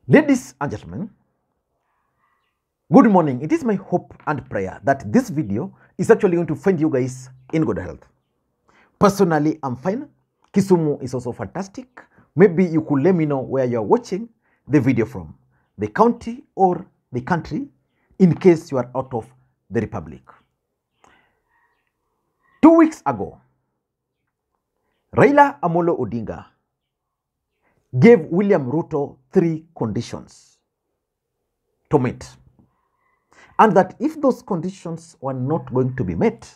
Ladies and gentlemen, good morning. It is my hope and prayer that this video is actually going to find you guys in good health. Personally, I'm fine. Kisumu is also fantastic. Maybe you could let me know where you're watching the video from, the county or the country, in case you are out of the republic. 2 weeks ago, Raila Odinga gave William Ruto 3 conditions to meet. And that if those conditions were not going to be met,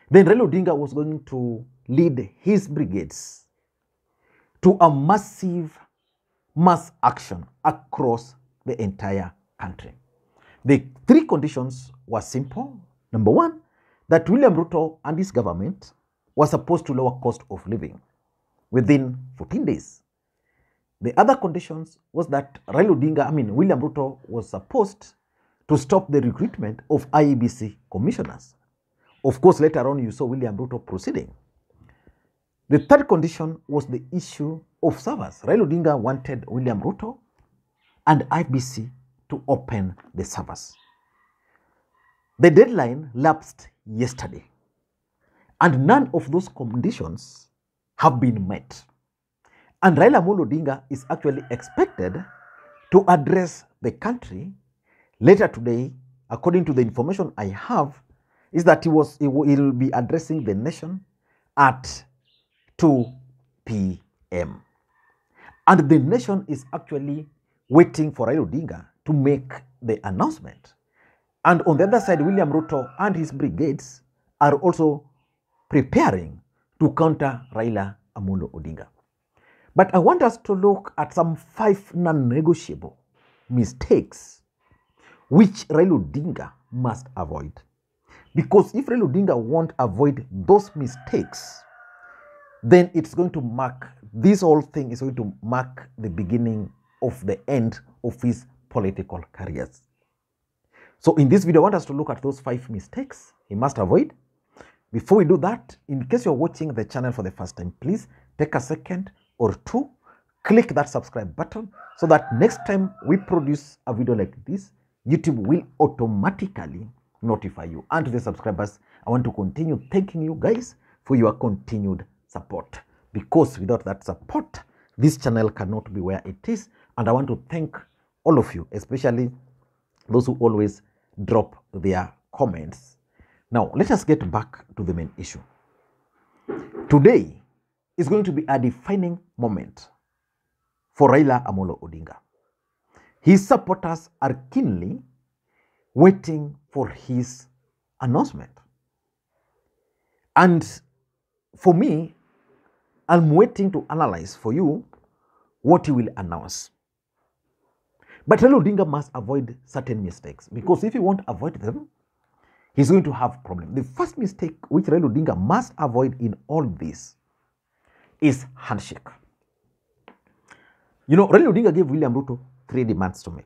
then Raila Odinga was going to lead his brigades to a massive mass action across the entire country. The 3 conditions were simple. Number 1, that William Ruto and his government were supposed to lower cost of living within 14 days. The other conditions was that William Ruto was supposed to stop the recruitment of IEBC commissioners. Of course, later on you saw William Ruto proceeding. The third condition was the issue of servers. Raila Odinga wanted William Ruto and IEBC to open the servers. The deadline lapsed yesterday, and none of those conditions have been met. And Raila Odinga is actually expected to address the country later today. According to the information I have, is that he will be addressing the nation at 2 p.m. And the nation is actually waiting for Raila Odinga to make the announcement. And on the other side, William Ruto and his brigades are also preparing to counter Raila Odinga. But I want us to look at some 5 non-negotiable mistakes which Raila Odinga must avoid. Because if Raila Odinga won't avoid those mistakes, then it's going to mark, this whole thing is going to mark the beginning of the end of his political careers. So in this video, I want us to look at those 5 mistakes he must avoid. Before we do that, in case you're watching the channel for the first time, please take a second or 2, click that subscribe button so that next time we produce a video like this, YouTube will automatically notify you. And to the subscribers, I want to continue thanking you guys for your continued support, because without that support, this channel cannot be where it is. And I want to thank all of you, especially those who always drop their comments. Now, let us get back to the main issue. Today is going to be a defining moment for Raila Odinga. His supporters are keenly waiting for his announcement. And for me, I'm waiting to analyze for you what he will announce. But Raila Odinga must avoid certain mistakes, because if he won't avoid them, he's going to have problems. The first mistake which Raila Odinga must avoid in all this is handshake. You know, Raila Odinga gave William Ruto 3 demands to meet.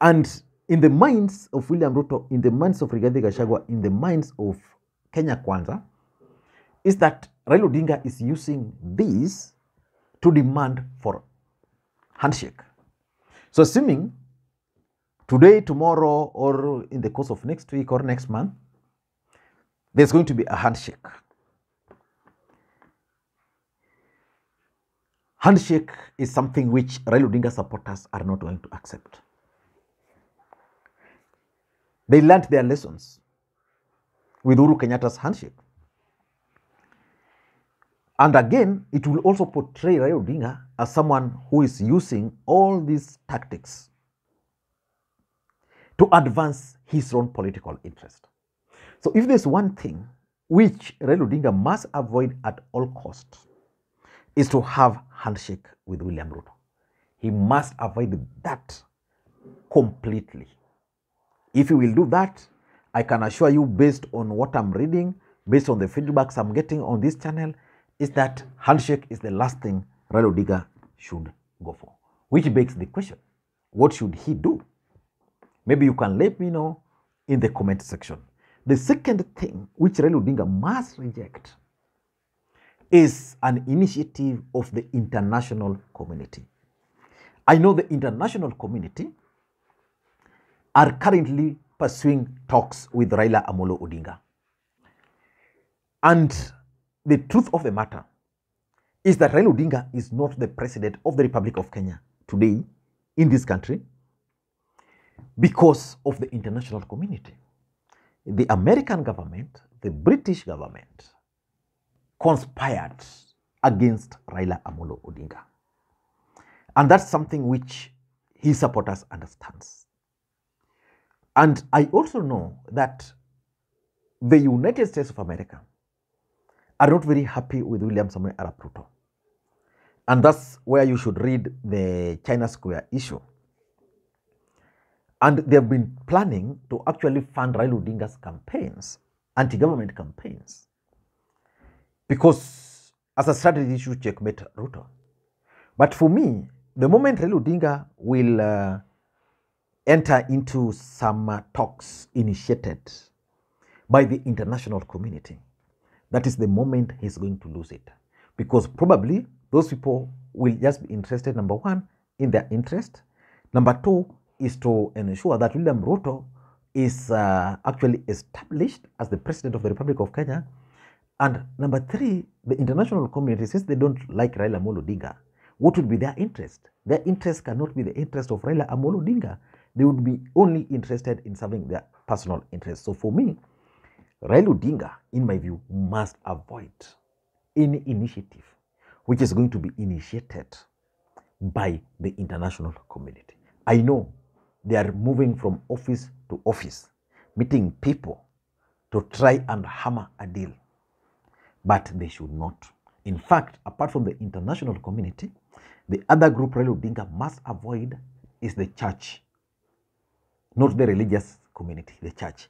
And in the minds of William Ruto, in the minds of Rigathi Gachagua, in the minds of Kenya Kwanza, is that Raila Odinga is using these to demand for handshake. So assuming today, tomorrow, or in the course of next week or next month, there's going to be a handshake. Handshake is something which Raila Odinga supporters are not going to accept. They learned their lessons with Uhuru Kenyatta's handshake. And again, it will also portray Raila Odinga as someone who is using all these tactics to advance his own political interest. So if there's one thing which Raila Odinga must avoid at all costs, is to have handshake with William Ruto. He must avoid that completely. If he will do that, I can assure you, based on what I'm reading, based on the feedbacks I'm getting on this channel, is that handshake is the last thing Raila Odinga should go for. Which begs the question, what should he do? Maybe you can let me know in the comment section. The second thing which Raila Odinga must reject is an initiative of the international community. I know the international community are currently pursuing talks with Raila Amolo Odinga. And the truth of the matter is that Raila Odinga is not the president of the Republic of Kenya today in this country because of the international community. The American government, the British government conspired against Raila Amolo Odinga. And that's something which his supporters understands. And I also know that the United States of America are not very happy with William Samoei Arap Ruto. And that's where you should read the China Square issue. And they've been planning to actually fund Raila Odinga's campaigns, anti-government campaigns, because as a strategy to checkmate Ruto. But for me, the moment Raila Odinga will enter into some talks initiated by the international community, that is the moment he's going to lose it. Because probably those people will just be interested, number one, in their interest. Number two is to ensure that William Ruto is actually established as the president of the Republic of Kenya. And number three, the international community, since they don't like Raila Amolo Odinga, what would be their interest? Their interest cannot be the interest of Raila Amolo Odinga. They would be only interested in serving their personal interests. So for me, Raila Odinga, in my view, must avoid any initiative which is going to be initiated by the international community. I know they are moving from office to office, meeting people to try and hammer a deal, but they should not. In fact, apart from the international community, the other group Raila Odinga must avoid is the church, not the religious community, the church.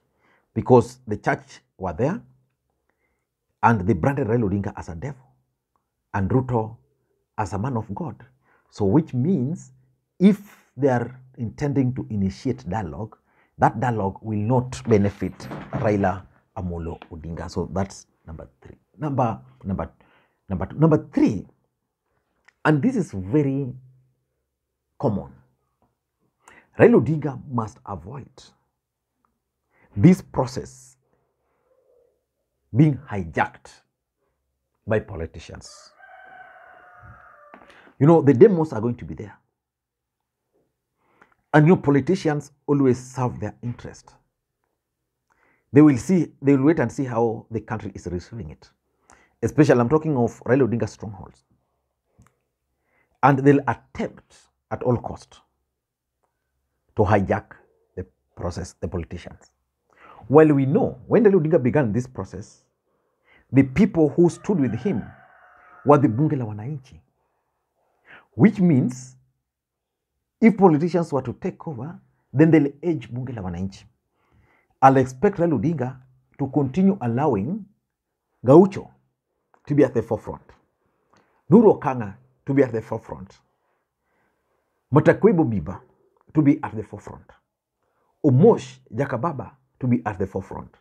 Because the church were there and they branded Raila Odinga as a devil and Ruto as a man of God. So which means if they are intending to initiate dialogue, that dialogue will not benefit Raila Amolo Odinga. So that's number three. Number three, and this is very common, Raila Odinga must avoid this process being hijacked by politicians. You know, the demos are going to be there. And you know, politicians always serve their interest. They will wait and see how the country is receiving it. Especially, I'm talking of Raila Odinga's strongholds. And they'll attempt at all cost to hijack the process, the politicians. While we know, when Raila Odinga began this process, the people who stood with him were the bunge la wananchi. Which means, if politicians were to take over, then they'll edge bunge la wananchi. I'll expect Raila Odinga to continue allowing Gaucho to be at the forefront, Nuru Okanga to be at the forefront, Mutakwebo Biba to be at the forefront, Omosh Jakababa to be at the forefront.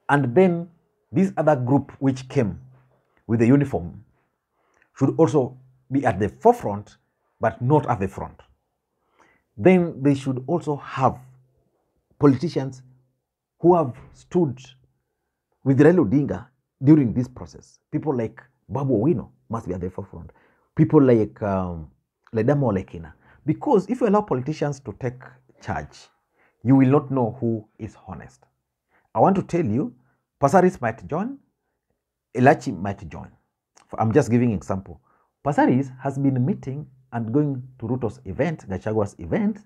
And then this other group which came with the uniform should also be at the forefront, but not at the front. Then they should also have politicians who have stood with Raila Odinga during this process. People like Babu Owino must be at the forefront. People like Ledamo Lekina. Because if you allow politicians to take charge, you will not know who is honest. I want to tell you, Pasaris might join, Elachi might join. I'm just giving an example. Pasaris has been meeting and going to Ruto's event, Gachagua's event,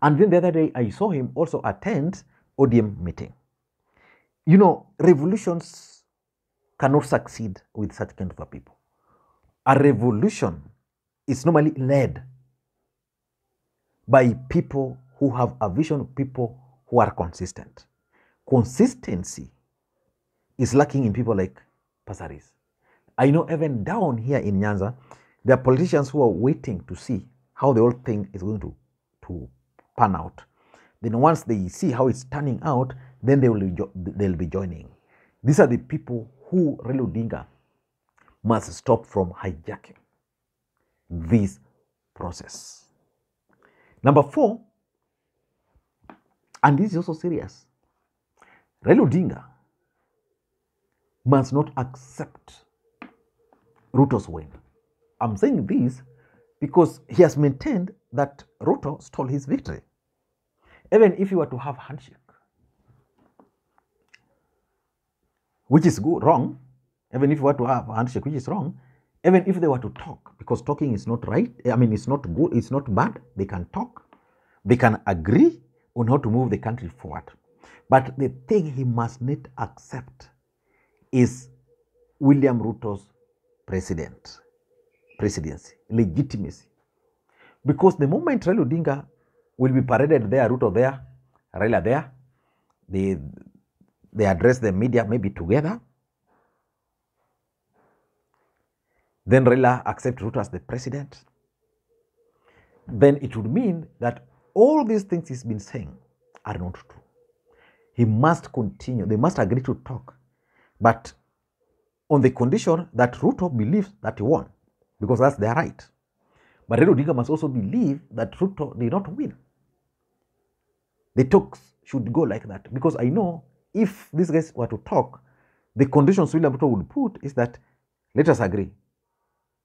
and then the other day I saw him also attend ODM meeting. You know, revolutions cannot succeed with such kind of a people. A revolution is normally led by people who have a vision, people who are consistent. Consistency is lacking in people like Pasaris. I know even down here in Nyanza, there are politicians who are waiting to see how the whole thing is going to pan out. Then once they see how it's turning out, then they'll be joining. These are the people who Raila Odinga must stop from hijacking this process. Number 4, and this is also serious, Raila Odinga must not accept Ruto's win. I'm saying this because he has maintained that Ruto stole his victory. Even if you were to have handshake, which is good, wrong, even if you were to have a handshake, which is wrong, even if they were to talk, because talking is not right, I mean, it's not good, it's not bad, they can talk, they can agree on how to move the country forward. But the thing he must not accept is William Ruto's presidency, legitimacy. Because the moment Raila Odinga will be paraded there, Ruto there, Raila there, they address the media maybe together, then Raila accepts Ruto as the president, then it would mean that all these things he's been saying are not true. He must continue, they must agree to talk, but on the condition that Ruto believes that he won, because that's their right. But Raila Odinga must also believe that Ruto did not win. The talks should go like that, because I know if these guys were to talk, the conditions William Ruto would put is that, let us agree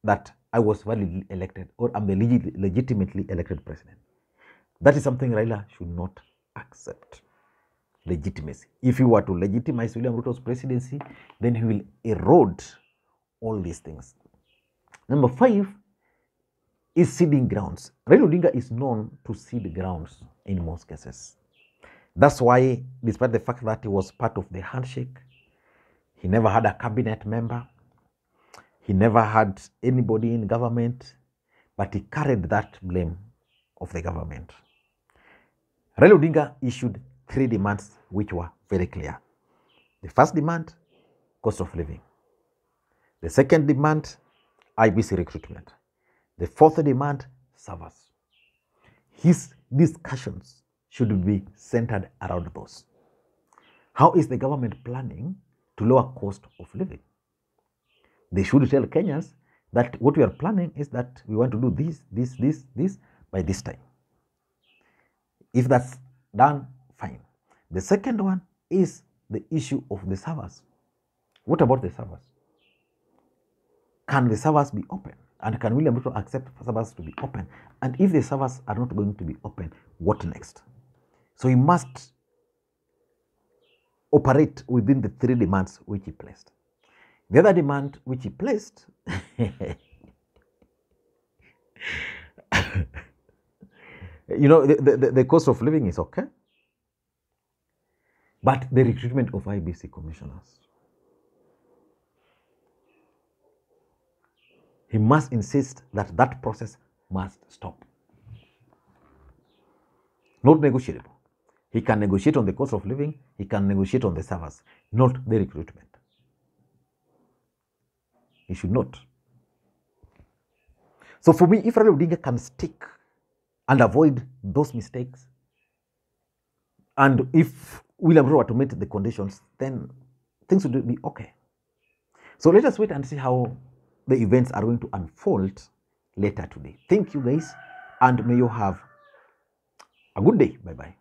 that I was validly elected, or I'm the legitimately elected president. That is something Raila should not accept. Legitimacy. If he were to legitimize William Ruto's presidency, then he will erode all these things. Number 5 is ceding grounds. Raila Odinga is known to cede grounds in most cases. That's why, despite the fact that he was part of the handshake, he never had a cabinet member, he never had anybody in government, but he carried that blame of the government. Raila Odinga issued 3 demands which were very clear. The first demand, cost of living. The second demand, IBC recruitment. The fourth demand, servers. His discussions should be centered around those. How is the government planning to lower cost of living? They should tell Kenyans that what we are planning is that we want to do this by this time. If that's done, fine. The second one is the issue of the servers. What about the servers? Can the servers be open? And can William Ruto accept servers to be open? And if the servers are not going to be open, what next? So he must operate within the 3 demands which he placed. The other demand which he placed, the cost of living is okay, but the recruitment of IBC commissioners. He must insist that that process must stop. Not negotiable. He can negotiate on the cost of living, he can negotiate on the servers, not the recruitment. He should not. So for me, if Raila Odinga can stick and avoid those mistakes, and if William Ruto were to meet the conditions, then things would be okay. So let us wait and see how the events are going to unfold later today. Thank you guys, and may you have a good day. Bye-bye.